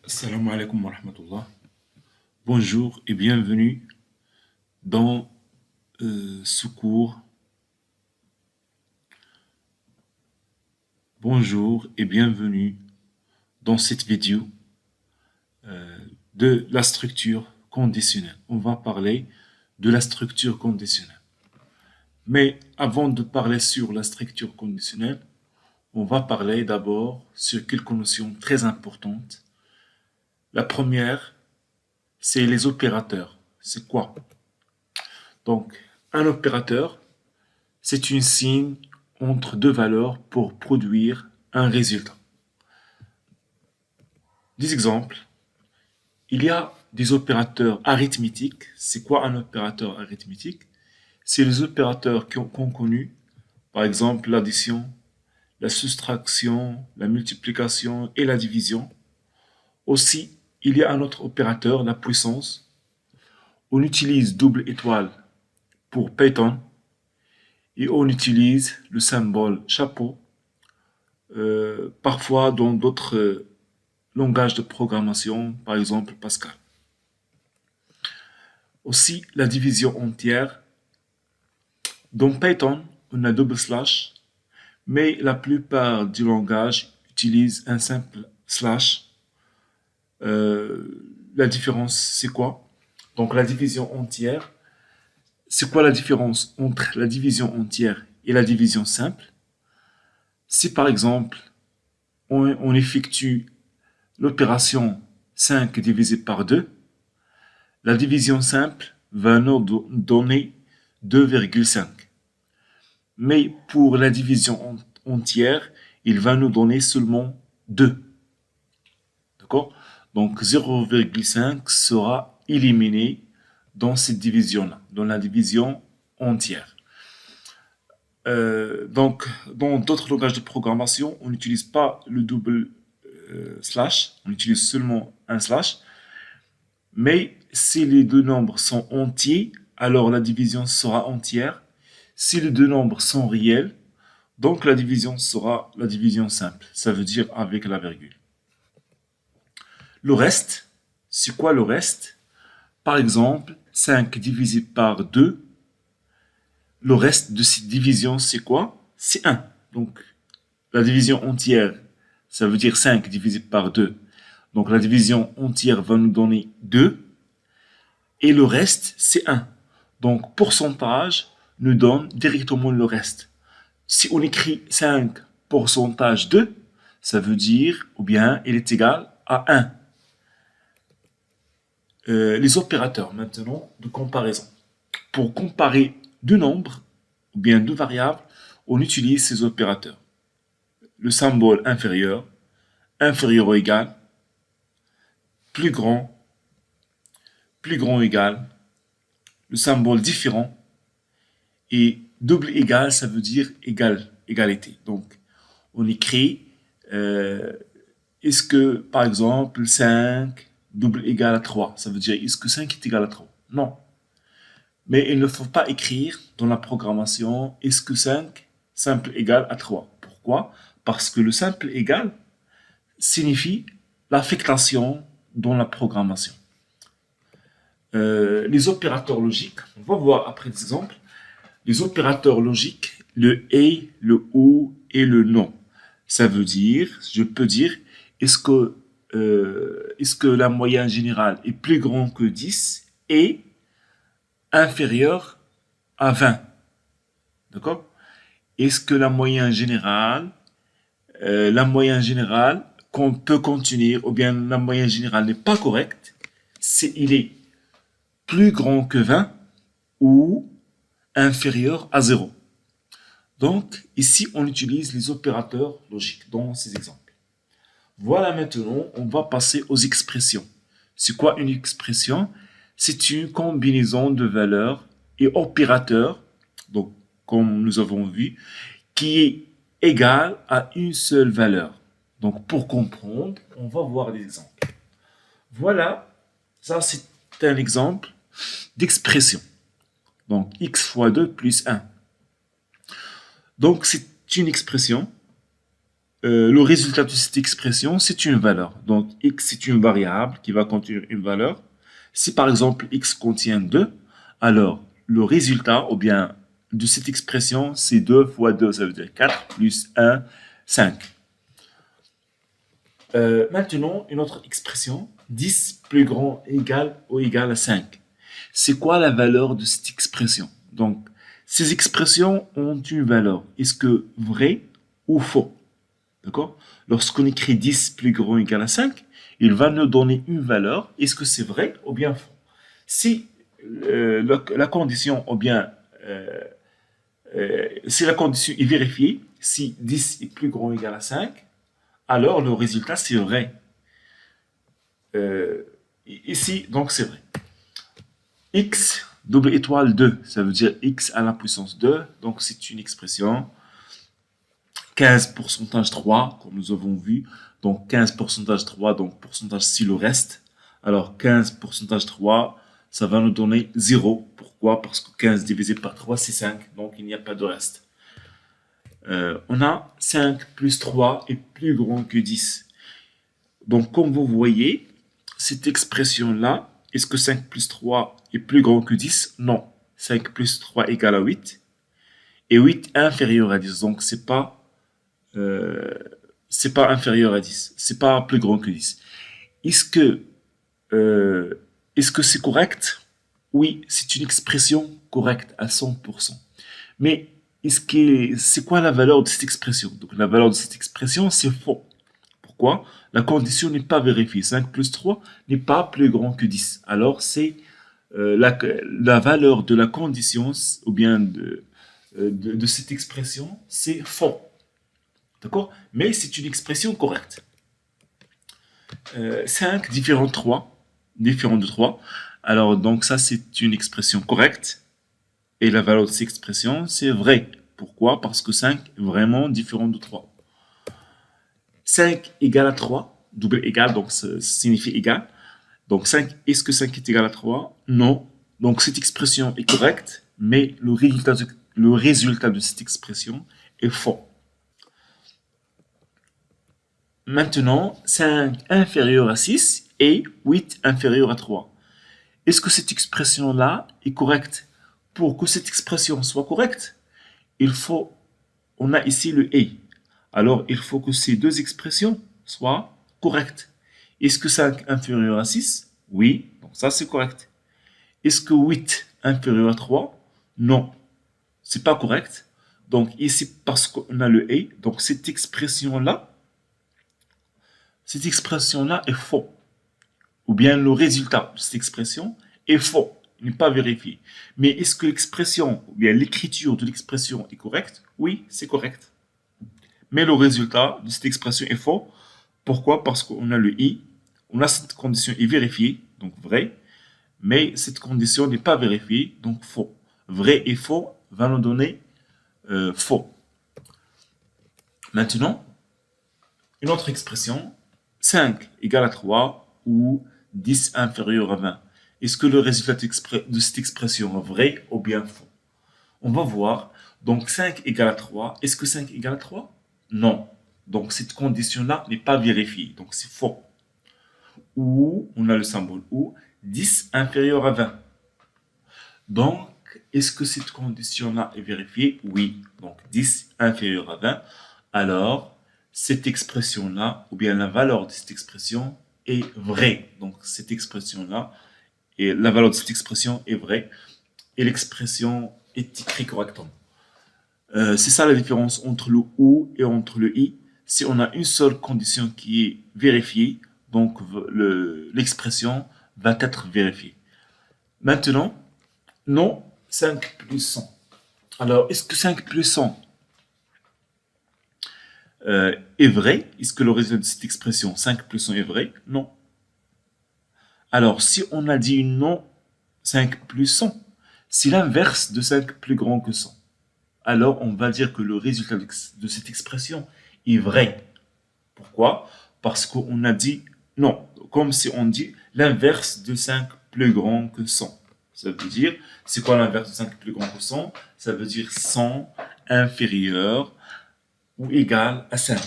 Assalamu alaikum wa rahmatullah. Bonjour et bienvenue dans ce cours. Bonjour et bienvenue dans cette vidéo de la structure conditionnelle. On va parler de la structure conditionnelle. Mais avant de parler sur la structure conditionnelle, on va parler d'abord sur quelques notions très importantes. La première, c'est les opérateurs. C'est quoi? Donc, un opérateur, c'est une signe entre deux valeurs pour produire un résultat. Des exemples. Il y a des opérateurs arithmétiques. C'est quoi un opérateur arithmétique? C'est les opérateurs qu'on connu, par exemple l'addition, la soustraction, la multiplication et la division. Aussi, il y a un autre opérateur, la puissance. On utilise double étoile pour Python et on utilise le symbole chapeau parfois dans d'autres langages de programmation, par exemple Pascal. Aussi, la division entière. Dans Python, on a double slash, mais la plupart du langage utilisent un simple slash. La différence, c'est quoi? Donc la division entière, c'est quoi la différence entre la division entière et la division simple? Si par exemple, on effectue l'opération 5 divisé par 2, la division simple va nous donner 2,5. Mais pour la division entière, il va nous donner seulement 2. D'accord? Donc 0,5 sera éliminé dans cette division-là, dans la division entière. Donc, dans d'autres langages de programmation, on n'utilise pas le double slash, on utilise seulement un slash. Mais si les deux nombres sont entiers, alors la division sera entière. Si les deux nombres sont réels, donc la division sera la division simple. Ça veut dire avec la virgule. Le reste, c'est quoi le reste? Par exemple, 5 divisé par 2. Le reste de cette division, c'est quoi? C'est 1. Donc, la division entière, ça veut dire 5 divisé par 2. Donc, la division entière va nous donner 2. Et le reste, c'est 1. Donc, pourcentage nous donne directement le reste. Si on écrit 5 pourcentage 2, ça veut dire, ou bien, il est égal à 1. Les opérateurs, maintenant, de comparaison. Pour comparer deux nombres, ou bien deux variables, on utilise ces opérateurs. Le symbole inférieur, inférieur ou égal, plus grand ou égal, le symbole différent, et double égal, ça veut dire égal, égalité. Donc, on écrit, est-ce que, par exemple, 5 double égal à 3, ça veut dire, est-ce que 5 est égal à 3? Non. Mais il ne faut pas écrire dans la programmation, est-ce que 5 simple égal à 3? Pourquoi? Parce que le simple égal signifie l'affectation dans la programmation. Les opérateurs logiques, on va voir après des exemples. Les opérateurs logiques, le et, le ou et le non. Ça veut dire, je peux dire, est-ce que la moyenne générale est plus grande que 10 et inférieure à 20? D'accord? Est-ce que la moyenne générale qu'on peut continuer, ou bien la moyenne générale n'est pas correcte, si il est plus grand que 20 ou inférieur à 0. Donc, ici, on utilise les opérateurs logiques dans ces exemples. Voilà, maintenant, on va passer aux expressions. C'est quoi une expression? C'est une combinaison de valeurs et opérateurs, donc, comme nous avons vu, qui est égale à une seule valeur. Donc, pour comprendre, on va voir des exemples. Voilà, ça c'est un exemple d'expression. Donc, x fois 2 plus 1. Donc, c'est une expression le résultat de cette expression, c'est une valeur. Donc, x, c'est une variable qui va contenir une valeur. Si par exemple x contient 2, alors le résultat, ou bien de cette expression, c'est 2 fois 2, ça veut dire 4, plus 1, 5. Maintenant, une autre expression, 10 plus grand égal ou égal à 5. C'est quoi la valeur de cette expression? Donc, ces expressions ont une valeur. Est-ce que vrai ou faux? D'accord? Lorsqu'on écrit 10 plus grand égal à 5, il va nous donner une valeur. Est-ce que c'est vrai ou bien faux? Si la condition, ou bien si la condition est vérifiée, si 10 est plus grand égal à 5, alors le résultat c'est vrai. Ici, donc c'est vrai. X double étoile 2, ça veut dire x à la puissance 2, donc c'est une expression. 15 pourcentage 3, comme nous avons vu, donc 15 pourcentage 3, donc pourcentage c'est le reste. Alors 15 pourcentage 3, ça va nous donner 0. Pourquoi? Parce que 15 divisé par 3, c'est 5, donc il n'y a pas de reste. On a 5 plus 3 est plus grand que 10. Donc comme vous voyez, cette expression-là, est-ce que 5 plus 3 est plus grand que 10? Non. 5 plus 3 égale à 8. Et 8 est inférieur à 10. Donc c'est pas inférieur à 10. C'est pas plus grand que 10. Est-ce que c'est correct? Oui, c'est une expression correcte à 100%. Mais c'est quoi la valeur de cette expression? Donc la valeur de cette expression, c'est faux. Pourquoi? La condition n'est pas vérifiée. 5 plus 3 n'est pas plus grand que 10. Alors c'est la valeur de la condition, ou bien de cette expression, c'est faux. D'accord? Mais c'est une expression correcte. 5 différent de 3. Différent de 3. Alors, donc ça, c'est une expression correcte. Et la valeur de cette expression, c'est vrai. Pourquoi? Parce que 5 est vraiment différent de 3. 5 égale à 3. Double égal, donc ça signifie égal. Donc 5, est-ce que 5 est égal à 3? Non. Donc cette expression est correcte, mais le résultat de cette expression est faux. Maintenant, 5 inférieur à 6 et 8 inférieur à 3. Est-ce que cette expression-là est correcte? Pour que cette expression soit correcte, on a ici le et. Alors, il faut que ces deux expressions soient correctes. Est-ce que 5 inférieur à 6? Oui, donc ça c'est correct. Est-ce que 8 inférieur à 3? Non, c'est pas correct. Donc ici, parce qu'on a le et, donc cette expression-là est faux. Ou bien le résultat de cette expression est faux, il n'est pas vérifié. Mais est-ce que l'expression, ou bien l'écriture de l'expression est correcte? Oui, c'est correct. Mais le résultat de cette expression est faux. Pourquoi? Parce qu'on a le i, on a cette condition est vérifiée, donc vrai, mais cette condition n'est pas vérifiée, donc faux. Vrai et faux va nous donner faux. Maintenant, une autre expression, 5 égale à 3 ou 10 inférieur à 20. Est-ce que le résultat de cette expression est vrai ou bien faux? On va voir. Donc 5 égale à 3. Est-ce que 5 égale à 3? Non. Donc cette condition-là n'est pas vérifiée. Donc c'est faux. Ou, on a le symbole ou, 10 inférieur à 20. Donc, est-ce que cette condition-là est vérifiée? Oui. Donc 10 inférieur à 20. Alors, cette expression-là, ou bien la valeur de cette expression est vraie. Donc cette expression-là, et la valeur de cette expression est vraie, et l'expression est écrite correctement. C'est ça la différence entre le ou et entre le i. Si on a une seule condition qui est vérifiée, donc l'expression va être vérifiée. Maintenant, non, 5 plus 100. Alors, est-ce que 5 plus 100 est vrai? Est-ce que le résultat de cette expression 5 plus 100 est vrai? Non. Alors, si on a dit non, 5 plus 100, c'est l'inverse de 5 plus grand que 100. Alors, on va dire que le résultat de cette expression est vrai. Pourquoi? Parce qu'on a dit non, comme si on dit l'inverse de 5 plus grand que 100. Ça veut dire, c'est quoi l'inverse de 5 plus grand que 100? Ça veut dire 100 inférieur ou égal à 5.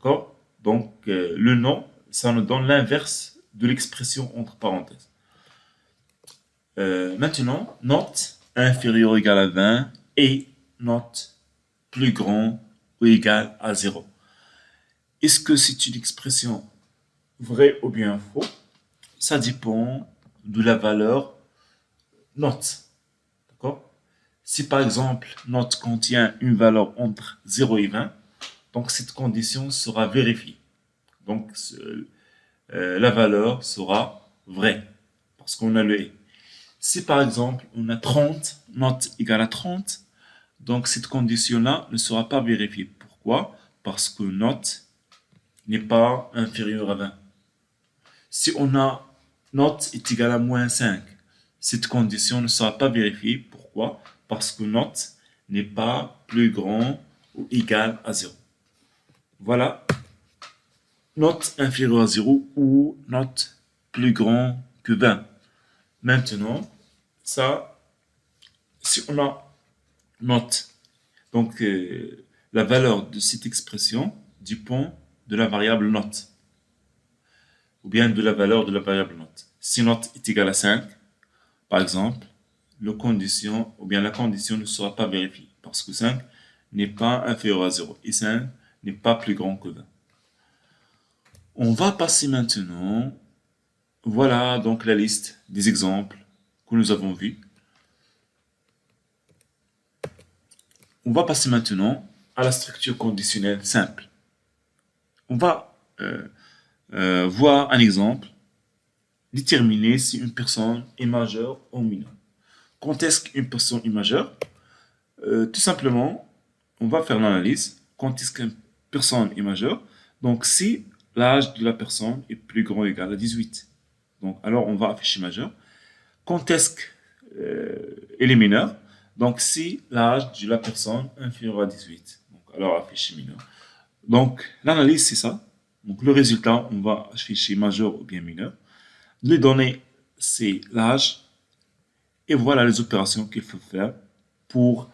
D'accord? Donc, le non, ça nous donne l'inverse de l'expression entre parenthèses. Maintenant, note inférieur ou égal à 20 et note plus grand ou égal à 0. Est-ce que c'est une expression vraie ou bien faux? Ça dépend de la valeur note. D'accord? Si par exemple, note contient une valeur entre 0 et 20, donc cette condition sera vérifiée. Donc, la valeur sera vraie parce qu'on a le et. Si par exemple, on a 30, note égale à 30, donc cette condition-là ne sera pas vérifiée. Pourquoi? Parce que note n'est pas inférieure à 20. Si on a note est égale à moins 5, cette condition ne sera pas vérifiée. Pourquoi? Parce que note n'est pas plus grand ou égal à 0. Voilà, note inférieure à 0 ou note plus grand que 20. Maintenant, ça, si on a note, donc la valeur de cette expression dépend de la variable note, ou bien de la valeur de la variable note. Si note est égale à 5, par exemple, la condition ne sera pas vérifiée, parce que 5 n'est pas inférieur à 0, et 5 n'est pas plus grand que 20. On va passer maintenant, voilà donc la liste des exemples que nous avons vus. On va passer maintenant à la structure conditionnelle simple. On va voir un exemple, déterminer si une personne est majeure ou mineure. Quand est-ce qu'une personne est majeure? Tout simplement, on va faire l'analyse. Quand est-ce qu'une personne est majeure? Donc, si l'âge de la personne est plus grand ou égal à 18. Donc, alors, on va afficher majeur. Quand est-ce qu'elle est mineure? Donc, si l'âge de la personne est inférieur à 18. Donc, alors, afficher mineur. Donc, l'analyse, c'est ça. Donc, le résultat, on va afficher majeur ou bien mineur. Les données, c'est l'âge. Et voilà les opérations qu'il faut faire pour,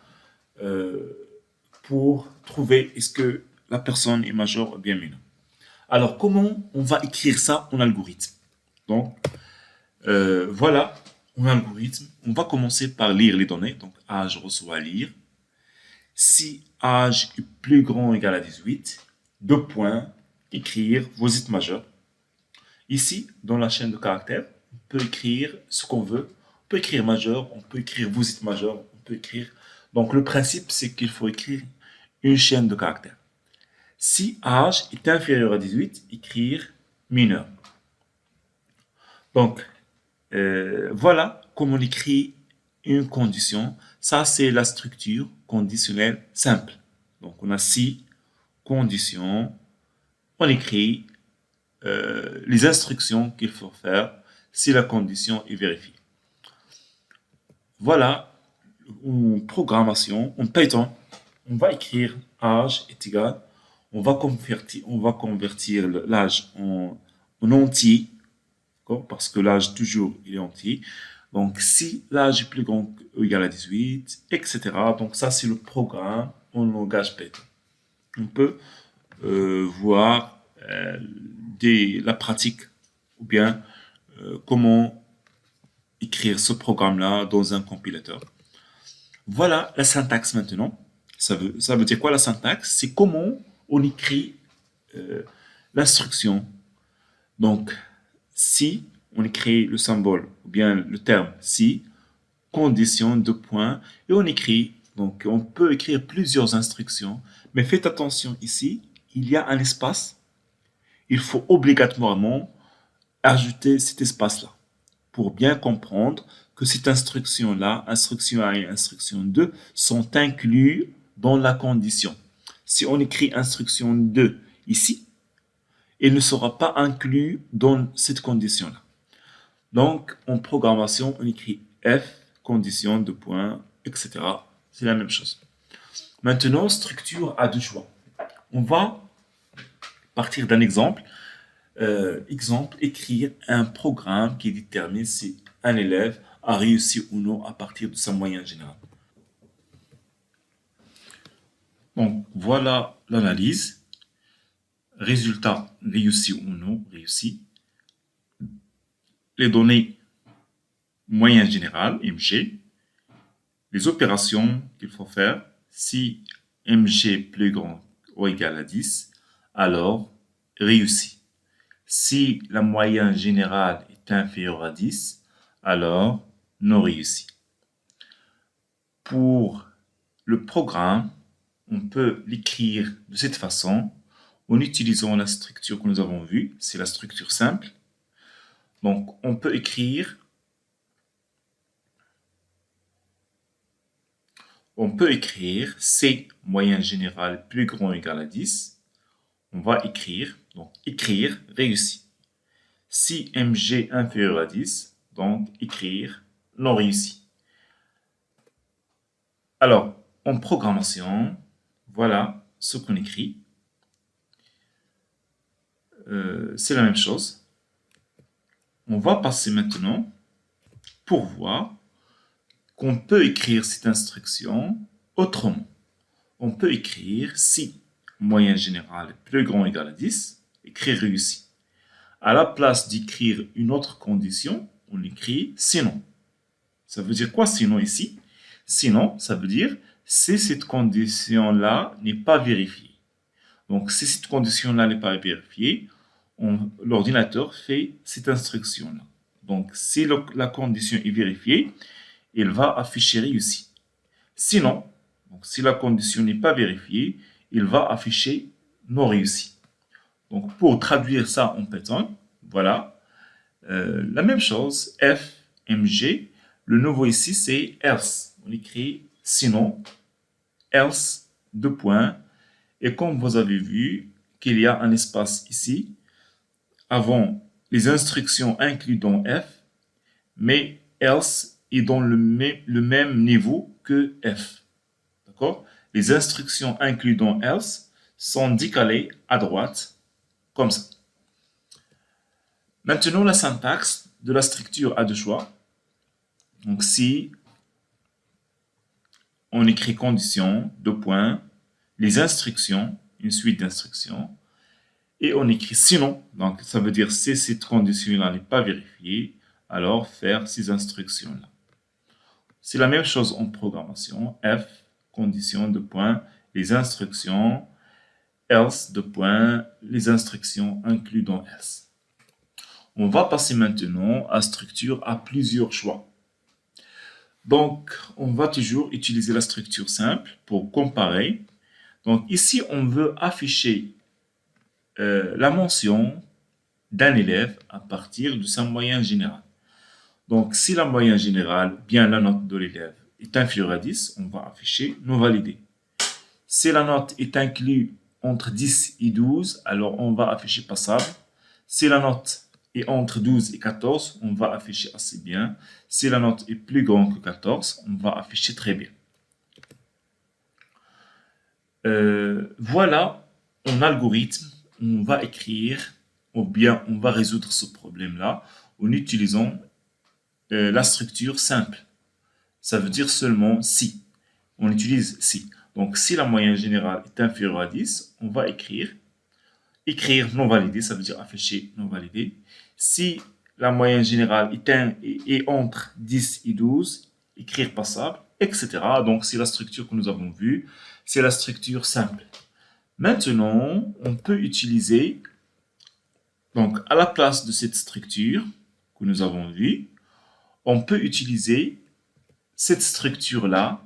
trouver est-ce que la personne est majeure ou bien mineure. Alors, comment on va écrire ça en algorithme? Donc, voilà, en algorithme, on va commencer par lire les données. Donc, âge reçoit lire. Si âge est plus grand ou égal à 18, deux points, écrire, vous êtes majeur. Ici, dans la chaîne de caractères, on peut écrire ce qu'on veut. On peut écrire majeur, on peut écrire vous êtes majeur, on peut écrire. Donc, le principe, c'est qu'il faut écrire une chaîne de caractères. Si âge est inférieur à 18, écrire mineur. Donc, voilà comment on écrit une condition. Ça, c'est la structure conditionnelle simple. Donc, on a si conditions. On écrit les instructions qu'il faut faire si la condition est vérifiée. Voilà, en programmation, en Python, on va écrire âge est égal. On va convertir l'âge en entier, parce que l'âge toujours il est entier. Donc, si l'âge est plus grand ou égal à 18, etc. Donc, ça, c'est le programme en langage Python. On peut voir la pratique ou bien comment écrire ce programme-là dans un compilateur. Voilà la syntaxe maintenant. Ça veut dire quoi la syntaxe? C'est comment on écrit l'instruction. Donc, si on écrit le symbole ou bien le terme si, condition, deux points, et on écrit. Donc, on peut écrire plusieurs instructions, mais faites attention ici, il y a un espace. Il faut obligatoirement ajouter cet espace-là pour bien comprendre que cette instruction-là, instruction 1 et instruction 2, sont inclus dans la condition. Si on écrit instruction 2 ici, il ne sera pas inclus dans cette condition-là. Donc, en programmation, on écrit F, condition, deux points, etc. C'est la même chose. Maintenant, structure à deux choix. On va partir d'un exemple. Exemple, écrire un programme qui détermine si un élève a réussi ou non à partir de sa moyenne générale. Donc, voilà l'analyse. résultat réussi ou non réussi, les données moyenne générale, MG, les opérations qu'il faut faire, si MG plus grand ou égal à 10, alors réussi. Si la moyenne générale est inférieure à 10, alors non réussi. Pour le programme, on peut l'écrire de cette façon en utilisant la structure que nous avons vue, c'est la structure simple. Donc, on peut écrire C moyenne générale plus grand ou égal à 10. On va écrire, donc écrire réussi. Si MG inférieur à 10, donc écrire non réussi. Alors, en programmation, voilà ce qu'on écrit. C'est la même chose. On va passer maintenant pour voir qu'on peut écrire cette instruction autrement. On peut écrire si moyenne générale plus grand ou égal à 10, écrire réussi. À la place d'écrire une autre condition, on écrit sinon. Ça veut dire quoi sinon ici? Sinon, ça veut dire si cette condition-là n'est pas vérifiée. Donc, si cette condition-là n'est pas vérifiée, l'ordinateur fait cette instruction-là. Donc, si la condition est vérifiée, il va afficher réussi. Sinon, donc, si la condition n'est pas vérifiée, il va afficher non réussi. Donc, pour traduire ça en Python, voilà, la même chose, F, MG. Le nouveau ici, c'est else. On écrit sinon, else, deux points. Et comme vous avez vu qu'il y a un espace ici, avant les instructions incluses dans F, mais else est dans le même niveau que F. D'accord? Les instructions incluses dans else sont décalées à droite, comme ça. Maintenant, la syntaxe de la structure a deux choix. Donc, si on écrit condition, deux points, les instructions, une suite d'instructions, et on écrit sinon, donc ça veut dire si cette condition-là n'est pas vérifiée, alors faire ces instructions-là. C'est la même chose en programmation, F, condition, deux points, les instructions, else, deux points, les instructions incluses dans else. On va passer maintenant à structure à plusieurs choix. Donc, on va toujours utiliser la structure simple pour comparer. Donc, ici, on veut afficher la mention d'un élève à partir de sa moyenne générale. Donc, si la moyenne générale, bien la note de l'élève, est inférieure à 10, on va afficher non validé. Si la note est inclue entre 10 et 12, alors on va afficher passable. Si la note est entre 12 et 14, on va afficher assez bien. Si la note est plus grande que 14, on va afficher très bien. Voilà un algorithme. On va écrire, ou bien on va résoudre ce problème-là en utilisant la structure simple. Ça veut dire seulement si. On utilise si. Donc, si la moyenne générale est inférieure à 10, on va écrire non validé, ça veut dire afficher non validé. Si la moyenne générale est entre 10 et 12, écrire passable, etc. Donc, c'est la structure que nous avons vue. C'est la structure simple. Maintenant, on peut utiliser, donc à la place de cette structure que nous avons vue, on peut utiliser cette structure-là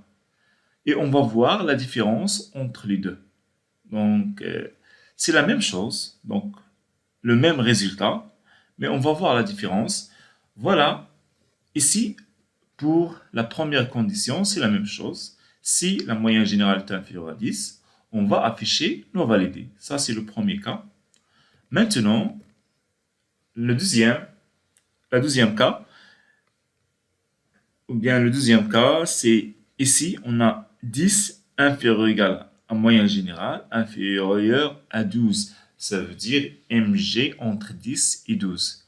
et on va voir la différence entre les deux. Donc, c'est la même chose, donc le même résultat, mais on va voir la différence. Voilà, ici, pour la première condition, c'est la même chose. Si la moyenne générale est inférieure à 10, on va afficher non validé. Ça, c'est le premier cas. Maintenant, le deuxième cas, ou bien le deuxième cas, c'est ici, on a 10 inférieur ou égal à moyenne générale, inférieur à 12. Ça veut dire MG entre 10 et 12.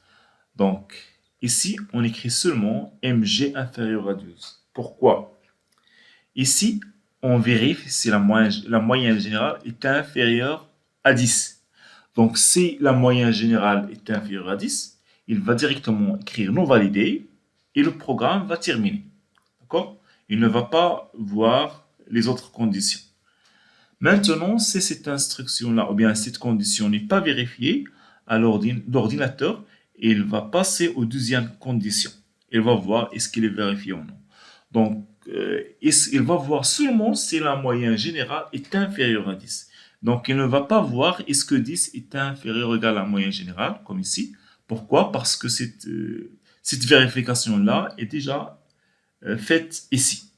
Donc, ici, on écrit seulement MG inférieur à 12. Pourquoi? Ici, on vérifie si la moyenne générale est inférieure à 10. Donc, si la moyenne générale est inférieure à 10, il va directement écrire non validé et le programme va terminer. D'accord? Il ne va pas voir les autres conditions. Maintenant, si cette instruction-là ou bien cette condition n'est pas vérifiée, alors l'ordinateur il va passer aux deuxième condition. Il va voir est-ce qu'il est vérifié ou non. Donc, il va voir seulement si la moyenne générale est inférieure à 10. Donc, il ne va pas voir est-ce que 10 est inférieur ou égal à la moyenne générale, comme ici. Pourquoi? Parce que cette vérification-là est déjà faite ici.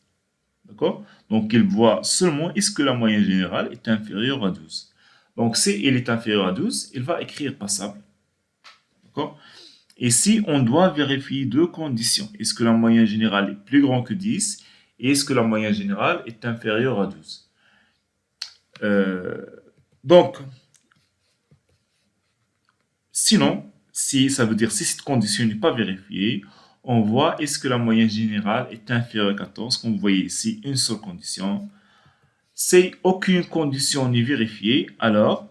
D'accord? Donc, il voit seulement est-ce que la moyenne générale est inférieure à 12. Donc, si elle est inférieure à 12, il va écrire passable. D'accord? Et si on doit vérifier deux conditions, est-ce que la moyenne générale est plus grande que 10 et est-ce que la moyenne générale est inférieure à 12? Donc, sinon, si ça veut dire si cette condition n'est pas vérifiée, on voit est-ce que la moyenne générale est inférieure à 14, comme vous voyez ici, une seule condition. Si aucune condition n'est vérifiée, alors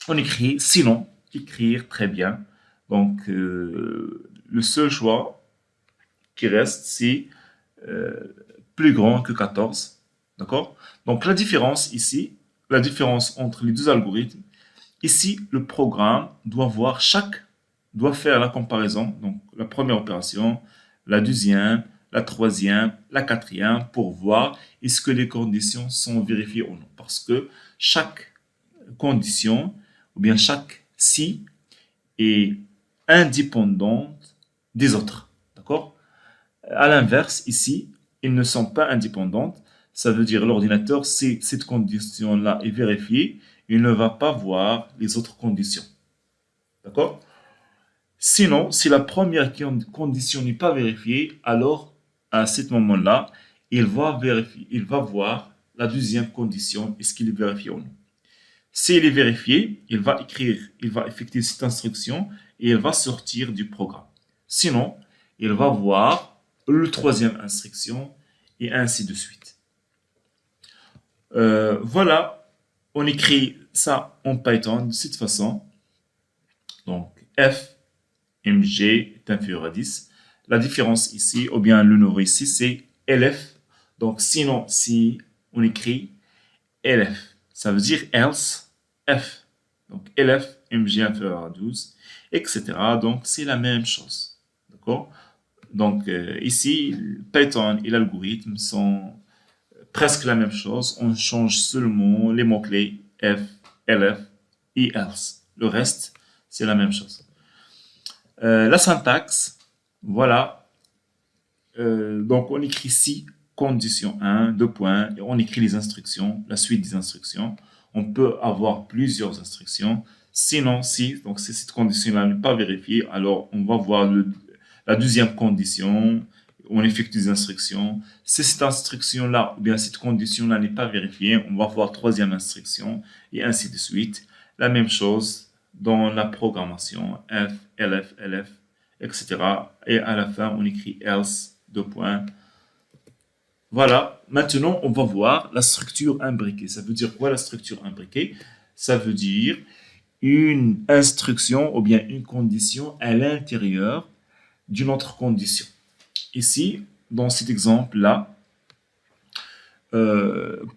on écrit sinon, écrire très bien. Donc, le seul choix qui reste, c'est plus grand que 14. D'accord? Donc, la différence ici, la différence entre les deux algorithmes, ici, le programme doit faire la comparaison. Donc, la première opération, la deuxième, la troisième, la quatrième, pour voir est-ce que les conditions sont vérifiées ou non. Parce que chaque condition, ou bien chaque si, est indépendante des autres. D'accord? À l'inverse, ici, ils ne sont pas indépendantes. Ça veut dire l'ordinateur, si cette condition-là est vérifiée, il ne va pas voir les autres conditions. D'accord? Sinon, si la première condition n'est pas vérifiée, alors à ce moment-là, il va voir la deuxième condition, est-ce qu'il est vérifié ou non. S'il est vérifié, il va effectuer cette instruction et il va sortir du programme. Sinon, il va voir le troisième instruction et ainsi de suite. Voilà, on écrit ça en Python de cette façon. Donc, f mg est inférieur à 10. La différence ici, ou bien le nouveau ici, c'est lf. Donc, sinon, si on écrit lf, ça veut dire else f. Donc, lf mg inférieur à 12, etc. Donc, c'est la même chose. D'accord? Donc, ici, Python et l'algorithme sont presque la même chose. On change seulement les mots-clés f, lf et else. Le reste, c'est la même chose. La syntaxe, voilà. Donc, on écrit si, condition 1, 2 points, et on écrit les instructions, la suite des instructions. On peut avoir plusieurs instructions. Sinon, si cette condition-là n'est pas vérifiée, alors on va voir la deuxième condition, on effectue des instructions. Si cette instruction-là, ou bien cette condition-là n'est pas vérifiée, on va voir troisième instruction, et ainsi de suite. La même chose dans la programmation, f, lf, lf, etc. Et à la fin, on écrit else, 2 points. Voilà, maintenant on va voir la structure imbriquée. Ça veut dire quoi la structure imbriquée? Ça veut dire une instruction ou bien une condition à l'intérieur d'une autre condition. Ici, dans cet exemple-là,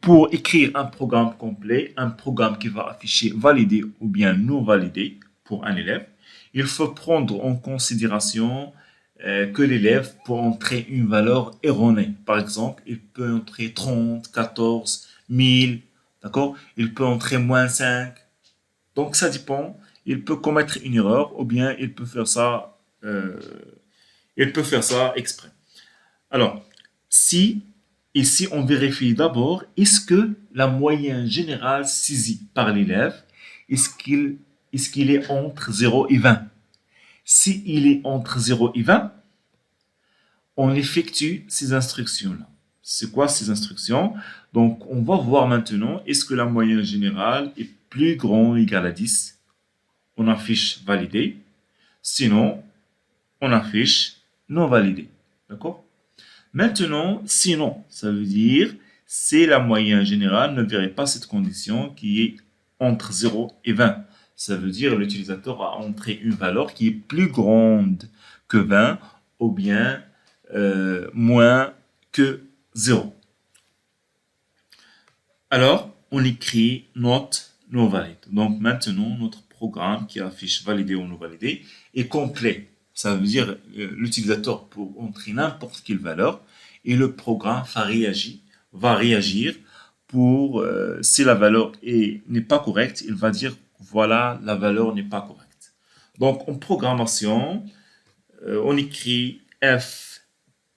pour écrire un programme complet, un programme qui va afficher validé ou bien non validé pour un élève, il faut prendre en considération que l'élève peut entrer une valeur erronée. Par exemple, il peut entrer 30, 14, 1000, d'accord? Il peut entrer moins 5. Donc, ça dépend. Il peut commettre une erreur ou bien il peut faire ça exprès. Alors, si ici on vérifie d'abord, est-ce que la moyenne générale saisie par l'élève, est-ce qu'il est entre 0 et 20? Si il est entre 0 et 20, on effectue ces instructions-là. C'est quoi ces instructions? Donc, on va voir maintenant, est-ce que la moyenne générale est plus grande ou égale à 10? On affiche validé. Sinon, on affiche non validé. D'accord? Maintenant, sinon, ça veut dire si la moyenne générale ne verrait pas cette condition qui est entre 0 et 20. Ça veut dire l'utilisateur a entré une valeur qui est plus grande que 20 ou bien moins que 0. Alors, on écrit not no valid. Donc maintenant, notre programme qui affiche validé ou non validé est complet. Ça veut dire l'utilisateur peut entrer n'importe quelle valeur et le programme va réagir pour si la valeur n'est pas correcte, il va dire voilà, la valeur n'est pas correcte. Donc en programmation, on écrit F.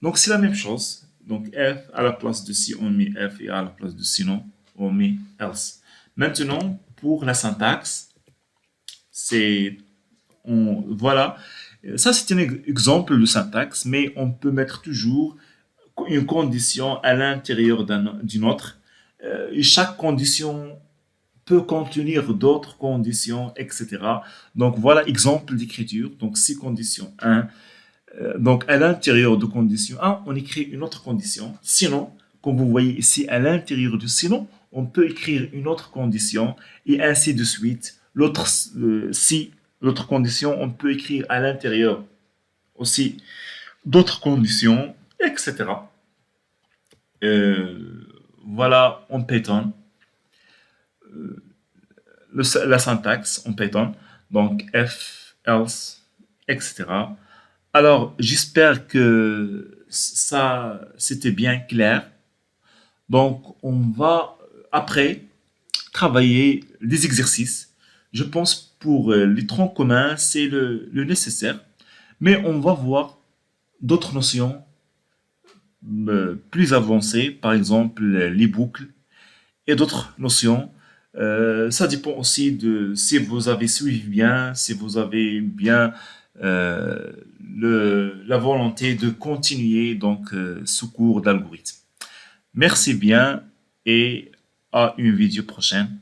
Donc c'est la même chose. Donc F à la place de si on met F et à la place de sinon on met else. Maintenant pour la syntaxe, voilà. Ça c'est un exemple de syntaxe, mais on peut mettre toujours une condition à l'intérieur d'une autre. Et chaque condition peut contenir d'autres conditions, etc. Donc voilà exemple d'écriture. Donc si condition 1, donc à l'intérieur de condition 1, on écrit une autre condition. Sinon, comme vous voyez ici, à l'intérieur de sinon, on peut écrire une autre condition et ainsi de suite. Si l'autre condition, on peut écrire à l'intérieur aussi d'autres conditions, etc. Voilà en Python la syntaxe en Python, donc if, else, etc. Alors, j'espère que ça, c'était bien clair. Donc, on va après travailler des exercices. Je pense pour les troncs communs, c'est le nécessaire. Mais on va voir d'autres notions plus avancées, par exemple les boucles et d'autres notions. Ça dépend aussi de si vous avez suivi bien, si vous avez bien la volonté de continuer donc ce cours d'algorithme. Merci bien et à une vidéo prochaine.